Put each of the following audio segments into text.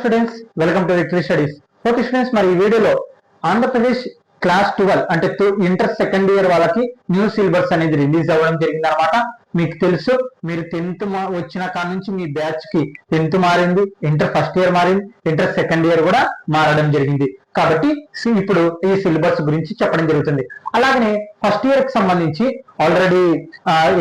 Students, welcome to victory studies. Okay students, మరి ఈ వీడియోలో ఆంధ్రప్రదేశ్ క్లాస్ 12 అంటే ఇంటర్ సెకండ్ ఇయర్ వాళ్ళకి న్యూ సిలబస్ అనేది రిలీజ్ అవ్వడం జరిగింది అనమాట. మీకు తెలుసు, మీరు 10th వచ్చిన కాడ నుంచి మీ బ్యాచ్ కి 10th మారింది, ఇంటర్ ఫస్ట్ ఇయర్ మారింది, ఇంటర్ సెకండ్ ఇయర్ కూడా మారడం జరిగింది. కాబట్టి ఇప్పుడు ఈ సిలబస్ గురించి చెప్పడం జరుగుతుంది. అలాగనే ఫస్ట్ ఇయర్ కి సంబంధించి ఆల్రెడీ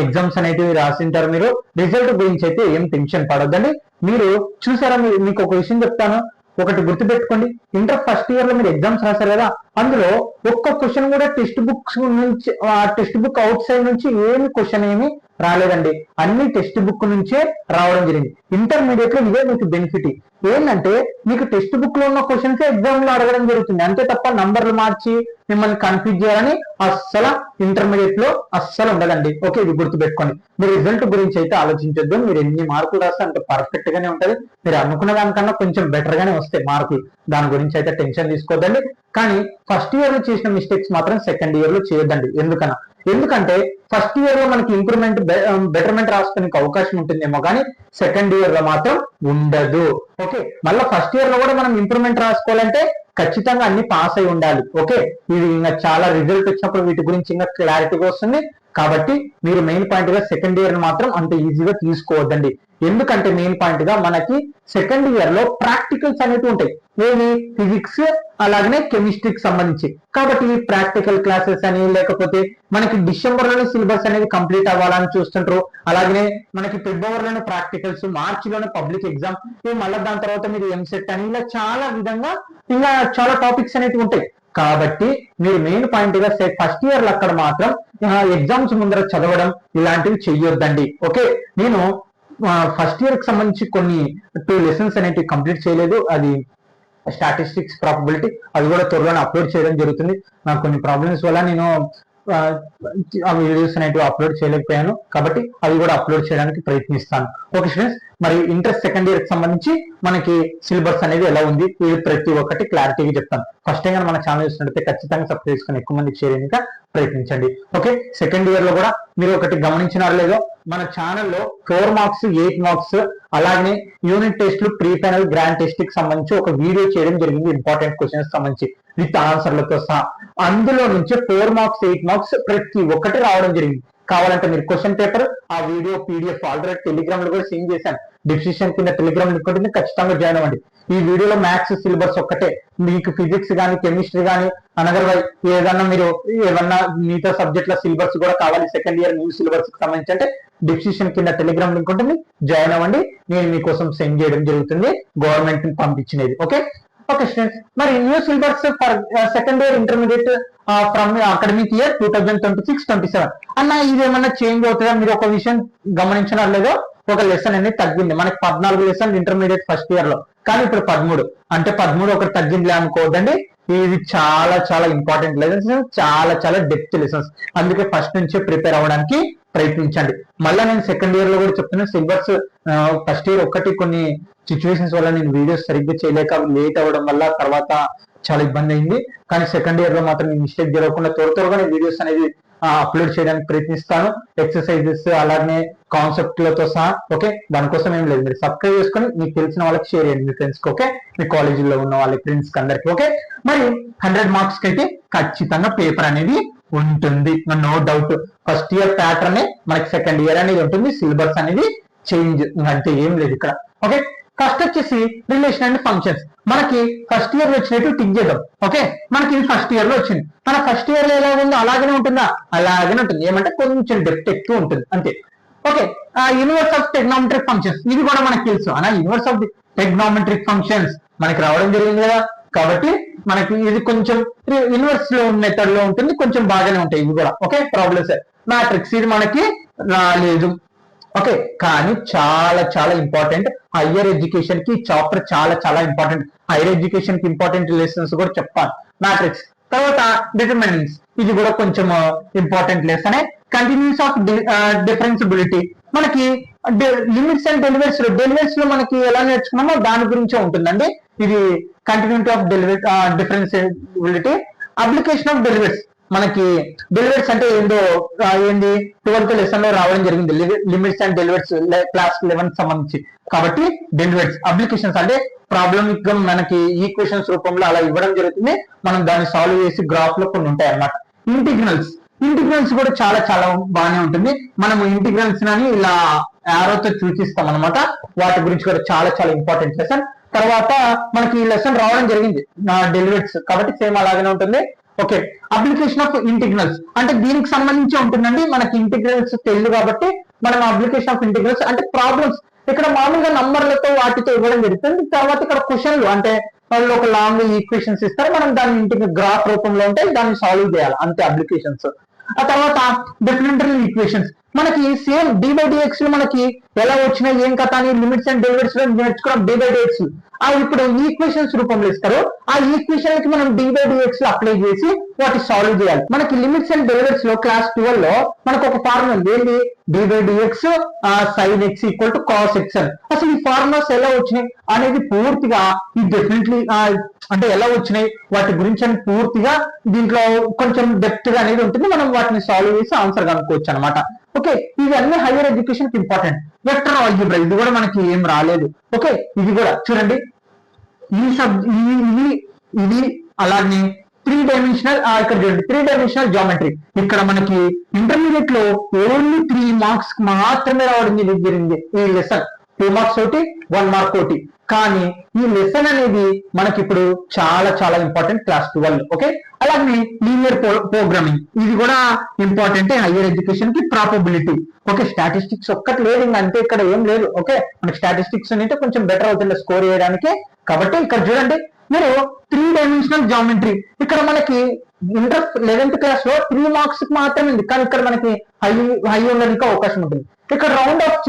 ఎగ్జామ్స్ అనేటివి రాసింటారు. మీరు రిజల్ట్ గురించి అయితే ఏం టెన్షన్ పడొద్దండి. మీరు చూసారా, మీకు ఒక విషయం చెప్తాను, ఒకటి గుర్తుపెట్టుకోండి. ఇంటర్ ఫస్ట్ ఇయర్ లో మీరు ఎగ్జామ్స్ రాశారు కదా, అందులో ఒక్క క్వశ్చన్ కూడా టెక్స్ట్ బుక్స్ నుంచి టెక్స్ట్ బుక్ అవుట్ సైడ్ నుంచి ఏమి క్వశ్చన్ ఏమి రాలేదండి. అన్ని టెక్స్ట్ బుక్ నుంచే రావడం జరిగింది. ఇంటర్మీడియట్ లో ఇదే మీకు బెనిఫిట్ ఏంటంటే, మీకు టెక్స్ట్ బుక్ లో ఉన్న క్వశ్చన్స్ ఎగ్జామ్ లో అడగడం జరుగుతుంది, అంతే తప్ప నంబర్లు మార్చి మిమ్మల్ని కన్ఫ్యూజ్ చేయాలని అస్సలు ఇంటర్మీడియట్ లో అస్సలు ఉండదండి. ఓకే, ఇది గుర్తుపెట్టుకోండి. మీరు రిజల్ట్ గురించి అయితే ఆలోచించొద్దు. మీరు ఎన్ని మార్కులు రాస్తే అంత పర్ఫెక్ట్ గానే ఉంటది. మీరు అనుకున్న దానికన్నా కొంచెం బెటర్ గానే వస్తాయి మార్కులు, దాని గురించి అయితే టెన్షన్ తీసుకోవద్దండి. కానీ ఫస్ట్ ఇయర్ లో చేసిన మిస్టేక్స్ మాత్రం సెకండ్ ఇయర్ లో చేయొద్దండి. ఎందుకంటే ఫస్ట్ ఇయర్ లో మనకి ఇంప్రూవ్మెంట్ బెటర్మెంట్ రాసుకోనికి అవకాశం ఉంటుందేమో, కానీ సెకండ్ ఇయర్ లో మాత్రం ఉండదు. ఓకే, మళ్ళీ ఫస్ట్ ఇయర్ లో కూడా మనం ఇంప్రూవ్మెంట్ రాసుకోవాలంటే ఖచ్చితంగా అన్ని పాస్ అయి ఉండాలి. ఓకే, ఇది ఇంకా చాలా రిజల్ట్ వచ్చినప్పుడు వీటి గురించి ఇంకా క్లారిటీగా వస్తుంది. కాబట్టి మీరు మెయిన్ పాయింట్ గా సెకండ్ ఇయర్ మాత్రం అంత ఈజీగా తీసుకోవద్దండి. ఎందుకంటే మెయిన్ పాయింట్ గా మనకి సెకండ్ ఇయర్ లో ప్రాక్టికల్స్ అనేవి ఉంటాయి. ఏవి? ఫిజిక్స్ అలాగనే కెమిస్ట్రీకి సంబంధించి. కాబట్టి ప్రాక్టికల్ క్లాసెస్ అని, లేకపోతే మనకి డిసెంబర్ లోనే సిలబస్ అనేది కంప్లీట్ అవ్వాలని చూస్తుంటారు. అలాగనే మనకి ఫిబ్రవరి లోనే ప్రాక్టికల్స్, మార్చి లోనే పబ్లిక్ ఎగ్జామ్, మళ్ళీ దాని తర్వాత మీరు ఎంసెట్ అని, ఇలా చాలా విధంగా ఇంకా చాలా టాపిక్స్ అనేవి ఉంటాయి. కాబట్టి మీరు మెయిన్ పాయింట్ గా ఫస్ట్ ఇయర్ లో అక్కడ మాత్రం ఎగ్జామ్స్ ముందర చదవడం ఇలాంటివి చెయ్యొద్దండి. ఓకే, నేను ఫస్ట్ ఇయర్ కి సంబంధించి కొన్ని 2 లెసన్స్ అనేవి కంప్లీట్ చేయలేదు. అది స్టాటిస్టిక్స్, ప్రాబబిలిటీ, అది కూడా త్వరలోనే అప్లోడ్ చేయడం జరుగుతుంది. నాకు కొన్ని ప్రాబ్లమ్స్ వల్ల నేను ఆ వీడియోస్ అనేవి అప్లోడ్ చేయలేకపోయాను. కాబట్టి అవి కూడా అప్లోడ్ చేయడానికి ప్రయత్నిస్తాను. ఓకే స్టూడెంట్స్, మరి ఇంటర్ సెకండ్ ఇయర్ కి సంబంధించి మనకి సిలబస్ అనేది ఎలా ఉంది, ఇది ప్రతి ఒక్కటి క్లారిటీగా చెప్తాను. ఫస్ట్ టైం మన ఛానల్ చూసినట్లయితే ఖచ్చితంగా సబ్స్క్రైబ్ చేసుకుని ఎక్కువ మందికి షేర్ చేయడానికి ప్రయత్నించండి. ఓకే, సెకండ్ ఇయర్ లో కూడా మీరు ఒకటి గమనించినారో లేదో, మన ఛానల్లో 4 మార్క్స్ 8 మార్క్స్ అలాగే యూనిట్ టెస్ట్లు, ప్రీ ఫైనల్, గ్రాండ్ టెస్ట్ కి సంబంధించి ఒక వీడియో చేయడం జరిగింది. ఇంపార్టెంట్ క్వశ్చన్స్ సంబంధించి విత్ ఆన్సర్లతో సహా. అందులో నుంచి 4 మార్క్స్ 8 మార్క్స్ ప్రతి ఒక్కటి రావడం జరిగింది. కావాలంటే మీరు క్వశ్చన్ పేపర్, ఆ వీడియో PDF ఆల్రెడీ టెలిగ్రామ్ లో కూడా సెండ్ చేశాను. డిస్క్రిప్షన్ కింద టెలిగ్రామ్ లింక్ ఉంటుంది, ఖచ్చితంగా జాయిన్ అవ్వండి. ఈ వీడియోలో మ్యాథ్స్ సిలబస్ ఒక్కటే, మీకు ఫిజిక్స్ కానీ, కెమిస్ట్రీ కానీ, అనగర్వై ఏదన్నా మీరు ఏమన్నా మిగతా సబ్జెక్టుల సిలబస్ కూడా కావాలి సెకండ్ ఇయర్ న్యూ సిలబస్ కి సంబంధించి అంటే డిస్క్రిప్షన్ కింద టెలిగ్రామ్ లింక్ ఉంటుంది, జాయిన్ అవ్వండి. నేను మీకోసం సెండ్ చేయడం జరుగుతుంది, గవర్నమెంట్ పంపించినది. ఓకే స్టూడెంట్స్, మరి new syllabus for second year intermediate from academic year 2026-27 అన్న, ఇదేమన్నా చేంజ్ అవుతుందా? మీరు ఒక విషయం గమనించినారు లేదో, ఒక లెసన్ అనేది తగ్గింది. మనకి 14 లెసన్ ఇంటర్మీడియట్ ఫస్ట్ ఇయర్ లో, కానీ ఇప్పుడు 13. అంటే 13 ఒకటి తగ్గింది అనుకోవద్దండి. ఇది చాలా చాలా ఇంపార్టెంట్ లెసన్స్, చాలా చాలా డెప్త్ లెసన్స్. అందుకే ఫస్ట్ నుంచే ప్రిపేర్ అవ్వడానికి ప్రయత్నించండి. మళ్ళీ నేను సెకండ్ ఇయర్ లో కూడా చెప్తున్నా, సిలబస్ ఫస్ట్ ఇయర్ ఒక్కటి కొన్ని సిచ్యువేషన్స్ వల్ల నేను వీడియోస్ సరిగ్గా చేయలేక లేట్ అవ్వడం వల్ల తర్వాత చాలా ఇబ్బంది అయింది. కానీ సెకండ్ ఇయర్ లో మాత్రం మిస్టేక్ జరగకుండా త్వరగా వీడియోస్ అనేది అప్లోడ్ చేయడానికి ప్రయత్నిస్తాను. ఎక్సర్సైజెస్ అలాగే కాన్సెప్ట్లతో సహా. ఓకే, దానికోసం ఏం లేదు, మీరు సబ్స్క్రైబ్ చేసుకొని మీకు తెలిసిన వాళ్ళకి షేర్ చేయండి, మీ ఫ్రెండ్స్ కి. ఓకే, మీ కాలేజీలో ఉన్న వాళ్ళ ఫ్రెండ్స్ కి అందరికి. ఓకే, మరి 100 మార్క్స్ కి అయితే ఖచ్చితంగా పేపర్ అనేది ఉంటుంది, no doubt. First year pattern మనకి సెకండ్ ఇయర్ అనేది ఉంటుంది. సిలబస్ అనేది చేంజ్ అంటే ఏం లేదు ఇక్కడ. ఓకే, ఫస్ట్ వచ్చేసి రిలేషన్ అండ్ ఫంక్షన్స్. మనకి ఫస్ట్ ఇయర్ లో వచ్చినట్టు టిక్ చేద్దాం. ఓకే, మనకి ఇది ఫస్ట్ ఇయర్ లో వచ్చింది. మన ఫస్ట్ ఇయర్ లో ఎలా ఉందో అలాగనే ఉంటుందా? అలాగనే ఉంటుంది. ఏమంటే కొంచెం డెప్త్ ఎక్కువ ఉంటుంది అంతే. Okay, universe of trigonometric functions, ఇది కూడా మనకి తెలుసు అన్న. యూనివర్స్ ఆఫ్ ట్రిగ్నోమెట్రిక్ ఫంక్షన్స్ మనకి రావడం జరిగింది కదా, కాబట్టి మనకి ఇది కొంచెం యూనివర్స్ లో మెథడ్ లో ఉంటుంది, కొంచెం బాగానే ఉంటాయి ఇవి కూడా. Okay, problems. మ్యాట్రిక్స్ ఇది మనకి రాలేదు. ఓకే, కానీ చాలా చాలా ఇంపార్టెంట్. హయ్యర్ ఎడ్యుకేషన్ కి చాప్టర్ చాలా చాలా ఇంపార్టెంట్. హైయర్ ఎడ్యుకేషన్ కి ఇంపార్టెంట్ లెసన్స్ కూడా చెప్తాను. మ్యాట్రిక్స్ తర్వాత డిటర్మినెంట్స్, ఇది కూడా కొంచెం important lesson. Continuous of differentiability, మనకి లిమిట్స్ అండ్ డెలివేట్స్ లో మనకి ఎలా నేర్చుకున్నామో దాని గురించే ఉంటుందండి. ఇది continuity of differentiability. Application of డెరివేట్స్, మనకి డెలివేట్స్ అంటే ఏంది 12th లెసన్ లో రావడం జరిగింది, లిమిట్స్ అండ్ డెలివేట్స్ క్లాస్ 11 సంబంధించి. కాబట్టి డెలివేట్స్ అప్లికేషన్స్ అంటే ప్రాబ్లమిక్ గా మనకి ఈక్వేషన్స్ రూపంలో అలా ఇవ్వడం జరుగుతుంది, మనం దాన్ని సాల్వ్ చేసి గ్రాఫ్ లో కొన్ని ఉంటాయి అన్నమాట. ఇంటిగ్రల్స్ కూడా చాలా చాలా బాగానే ఉంటుంది. మనము ఇంటిగ్రల్స్ అని ఇలా యారోతో సూచిస్తాం అనమాట. వాటి గురించి కూడా చాలా చాలా ఇంపార్టెంట్ లెసన్. తర్వాత మనకి ఈ లెసన్ రావడం జరిగింది డెలివేట్స్, కాబట్టి సేమ్ అలాగనే ఉంటుంది. ఓకే, అప్లికేషన్ ఆఫ్ ఇంటిగ్రల్స్ అంటే దీనికి సంబంధించి ఉంటుందండి. మనకి ఇంటిగ్రల్స్ తెలియదు కాబట్టి మనం అప్లికేషన్ ఆఫ్ ఇంటిగ్రల్స్ అంటే ప్రాబ్లమ్స్ ఇక్కడ మామూలుగా నంబర్లతో వాటితో ఇవ్వడం జరుగుతుంది. తర్వాత ఇక్కడ క్వశ్చన్లు అంటే వాళ్ళు ఒక లాంగ్ ఈక్వేషన్స్ ఇస్తారు, మనం దాన్ని ఇంటికి గ్రాఫ్ రూపంలో ఉంటే దాన్ని సాల్వ్ చేయాలి అంతే అప్లికేషన్స్. ఆ తర్వాత డిఫరెన్షియల్ ఈక్వేషన్స్ మనకి సేమ్ dy/dx మనకి ఎలా వచ్చినాయి ఏం కథ అని లిమిట్స్ అండ్ డెరివేటివ్స్ లో నేర్చుకోవడం. dy/dx ఇప్పుడు ఈక్వేషన్స్ రూపంలో ఇస్తారు, ఆ ఈక్వేషన్ కి మనం dy/dx లో అప్లై చేసి వాటి సాల్వ్ చేయాలి. మనకి లిమిట్స్ అండ్ డెరివేటివ్స్ లో క్లాస్ 12 లో మనకు ఒక ఫార్ములా ఉంది, ఏంటి dy/dx sin x = cos x అని. అసలు ఈ ఫార్ములాస్ ఎలా వచ్చినాయి అనేది పూర్తిగా ఈ డెఫినెట్లీ అంటే ఎలా వచ్చినాయి వాటి గురించి అని పూర్తిగా దీంట్లో కొంచెం డెప్త్ గా అనేది ఉంటుంది, మనం వాటిని సాల్వ్ చేసి ఆన్సర్ కనుక్కోవచ్చు అనమాట. ఓకే, ఇవన్నీ హైయర్ ఎడ్యుకేషన్ కి ఇంపార్టెంట్. వెక్టర్ ఆల్జీబ్రా ఇది కూడా మనకి ఏం రాలేదు. ఓకే, ఇది కూడా చూడండి, ఇది అలానే 3 డైమెన్షనల్ ఇక్కడ చూడండి 3 డైమెన్షనల్ జామెట్రీ. ఇక్కడ మనకి ఇంటర్మీడియట్ లో ఓన్లీ 3 మార్క్స్ మాత్రమే రావడం జరిగింది ఈ లెసన్. 2 మార్క్స్ ఒకటి, 1 మార్క్ ఒకటి. కానీ ఈ లెసన్ అనేది మనకి ఇప్పుడు చాలా చాలా ఇంపార్టెంట్ క్లాస్ 12. ఓకే, అలాగే లీనియర్ ప్రోగ్రామింగ్ ఇది కూడా ఇంపార్టెంట్ హైయర్ ఎడ్యుకేషన్ కి. ప్రాబబిలిటీ ఓకే, స్టాటిస్టిక్స్ ఒక్కటి లేదు అంతే, ఇక్కడ ఏం లేదు. ఓకే, మనకి స్టాటిస్టిక్స్ అంటే కొంచెం బెటర్ అవుతుంది స్కోర్ చేయడానికి. కాబట్టి ఇక్కడ చూడండి మీరు 3 డైమెన్షనల్ జామెట్రీ ఇక్కడ మనకి ఇంటర్ 11th క్లాస్ లో 3 మార్క్స్ మాత్రమే ఉంది, కానీ ఇక్కడ మనకి హై ఉండడానికి అవకాశం ఉంటుంది. ఇక్కడ రౌండ్ ఆఫ్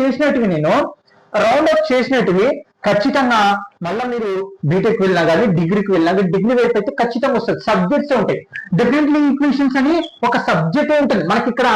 చేసినట్టువి ఖచ్చితంగా మళ్ళీ మీరు బీటెక్ వెళ్ళినా కానీ డిగ్రీకి వెళ్ళినా కానీ డిగ్రీ వైపు అయితే ఖచ్చితంగా వస్తుంది, సబ్జెక్ట్స్ ఉంటాయి. డెఫినెట్లీ ఈక్వేషన్స్ అని ఒక సబ్జెక్ట్ ఉంటుంది మనకి. ఇక్కడ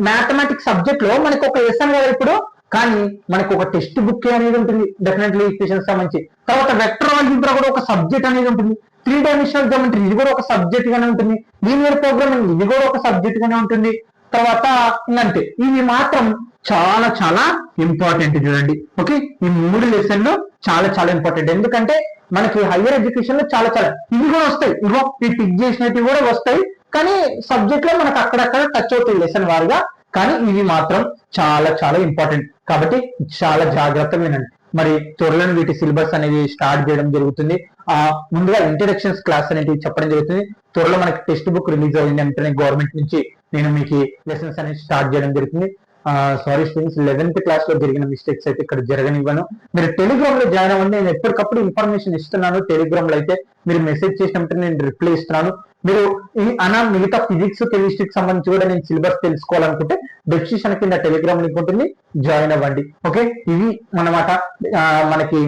మ్యాథమెటిక్స్ సబ్జెక్ట్ లో మనకి ఒక లెసన్ కదా ఇప్పుడు, కానీ మనకు ఒక టెక్స్ట్ బుక్ అనేది ఉంటుంది డెఫినెట్లీ ఈక్వేషన్స్ సంబంధించి. తర్వాత వెక్టర్ ఆల్జీబ్రా కూడా ఒక సబ్జెక్ట్ అనేది ఉంటుంది. 3 డైమెన్షనల్ జామెట్రీ ఇది కూడా ఒక సబ్జెక్ట్ గానే ఉంటుంది. లీనియర్ ప్రోగ్రామింగ్ ఇది కూడా ఒక సబ్జెక్ట్ గానే ఉంటుంది. తర్వాత ఇంకంతే, ఇవి మాత్రం చాలా చాలా ఇంపార్టెంట్ చూడండి. ఓకే, ఈ 3 లెసన్లు చాలా చాలా ఇంపార్టెంట్, ఎందుకంటే మనకి హైయర్ ఎడ్యుకేషన్ లో చాలా చాలా ఇవి కూడా వస్తాయి. ఇగో ఈ టిక్ చేసినట్టు కూడా వస్తాయి, కానీ సబ్జెక్ట్ లో మనకు అక్కడక్కడ టచ్ అవుతాయి లెసన్ వారుగా, కానీ ఇవి మాత్రం చాలా చాలా ఇంపార్టెంట్. కాబట్టి చాలా జాగ్రత్తగా వినండి. మరి త్వరలో వీటి సిలబస్ అనేది స్టార్ట్ చేయడం జరుగుతుంది. ముందుగా ఇంట్రడక్షన్స్ క్లాస్ అనేది చెప్పడం జరుగుతుంది. త్వరలో మనకి టెక్స్ట్ బుక్ రిలీజ్ అయింది అంటే గవర్నమెంట్ నుంచి నేను మీకు లెసన్స్ అనేది స్టార్ట్ చేయడం జరుగుతుంది. సారీ స్టూడెంట్స్, 11th క్లాస్ లో జరిగిన మిస్టేక్స్ అయితే ఇక్కడ జరగనివ్వను. మీరు టెలిగ్రామ్ లో జాయిన్ అవ్వండి, నేను ఎప్పటికప్పుడు ఇన్ఫర్మేషన్ ఇస్తున్నాను. టెలిగ్రామ్ లో అయితే మీరు మెసేజ్ చేసినప్పుడు నేను రిప్లై ఇస్తున్నాను. మీరు మిగతా ఫిజిక్స్ కెమిస్ట్రీకి సంబంధించి కూడా నేను సిలబస్ తెలుసుకోవాలనుకుంటే డిస్క్రిప్షన్ కింద టెలిగ్రామ్ లింక్ ఉంటుంది, జాయిన్ అవ్వండి. ఓకే, ఇవి అన్నమాట మనకి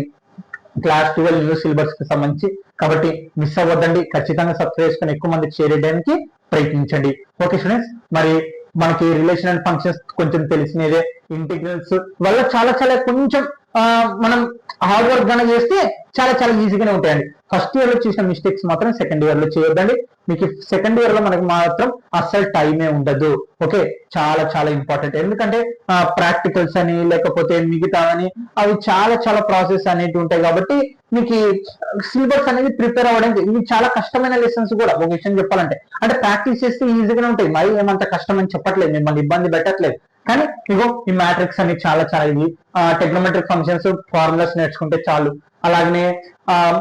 క్లాస్ 12 న్యూ సిలబస్ కి సంబంధించి. కాబట్టి మిస్ అవ్వద్దండి, ఖచ్చితంగా సబ్స్క్రైబ్ చేసుకొని ఎక్కువ మందికి షేర్ చేయడానికి ప్రయత్నించండి. ఓకే స్టూడెంట్స్, మరి మనకి రిలేషన్ అండ్ ఫంక్షన్స్ కొంచెం తెలిసినదే. ఇంటిగ్రల్స్ వల్ల చాలా చాలా కొంచెం మనం హార్డ్ వర్క్ గానే చేస్తే చాలా చాలా ఈజీగానే ఉంటాయండి. ఫస్ట్ ఇయర్ లో చేసిన మిస్టేక్స్ మాత్రం సెకండ్ ఇయర్ లో చేయొద్దండి. మీకు సెకండ్ ఇయర్ లో మనకి మాత్రం అస్సలు టైమే ఉండదు. ఓకే, చాలా చాలా ఇంపార్టెంట్, ఎందుకంటే ప్రాక్టికల్స్ అని లేకపోతే మిగతా అని అవి చాలా చాలా ప్రాసెస్ అనేవి ఉంటాయి. కాబట్టి మీకు సిలబస్ అనేది ప్రిపేర్ అవ్వడానికి ఇవి చాలా కష్టమైన లెసన్స్ కూడా. ఒక విషయం చెప్పాలంటే అంటే ప్రాక్టీస్ చేస్తే ఈజీగానే ఉంటాయి, మరి ఏమంత కష్టం అని చెప్పట్లేదు, మిమ్మల్ని ఇబ్బంది పెట్టట్లేదు. కానీ ఇగో ఈ మ్యాట్రిక్స్ అని చాలా చాలా ఇవి టెగ్నోమెట్రిక్ ఫంక్షన్స్ ఫార్ములాస్ నేర్చుకుంటే చాలు. అలాగనే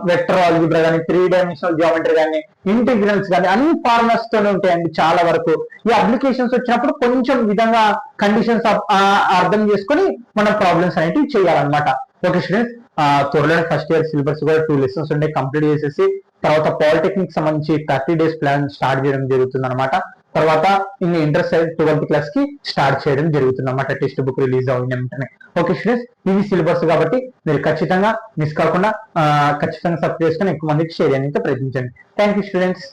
వెక్టర్ ఆల్జీబ్రా కానీ 3 డైమెన్షనల్ జామెట్రీ కానీ ఇంటిగ్రల్స్ కానీ అన్ని ఫార్ములాస్ తోనే ఉంటాయండి చాలా వరకు. ఈ అప్లికేషన్స్ వచ్చినప్పుడు కొంచెం విధంగా కండిషన్స్ అర్థం చేసుకొని మనం ప్రాబ్లమ్స్ అనేవి చేయాలన్నమాట. ఓకే స్టూడెంట్స్, త్వరలోనే ఫస్ట్ ఇయర్ సిలబస్ కూడా 2 లెసన్స్ ఉండే కంప్లీట్ చేసేసి తర్వాత పాలిటెక్నిక్ సంబంధించి 30 days ప్లాన్ స్టార్ట్ చేయడం జరుగుతుంది అనమాట. తర్వాత ఇంకా ఇంటర్ 12th క్లాస్ కి స్టార్ట్ చేయడం జరుగుతుంది అన్నమాట, టెక్స్ట్ బుక్ రిలీజ్ అయిన వెంటనే. ఓకే స్టూడెంట్స్, ఇవి సిలబస్ కాబట్టి మీరు ఖచ్చితంగా మిస్ కాకుండా ఖచ్చితంగా సబ్స్క్రైబ్ చేసుకొని ఎక్కువ మందికి షేర్ చేయడానికి ప్రయత్నించండి. Thank you students.